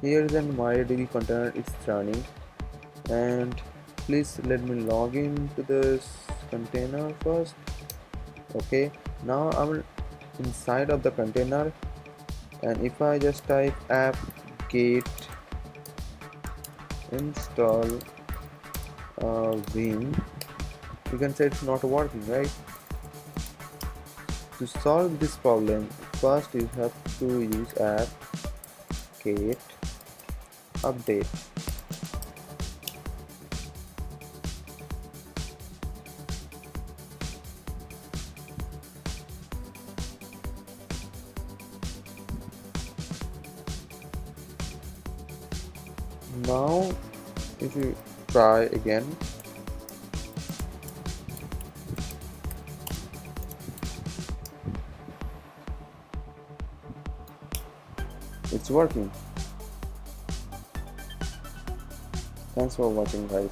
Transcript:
Here is an MariaDB container, it's running, and please let me log in to this container first. Okay, now I'm inside of the container, and if I just type app get install vim, you can say it's not working, right? To solve this problem, first you have to use app get update. Now if you try again, it's working. Thanks for watching, guys.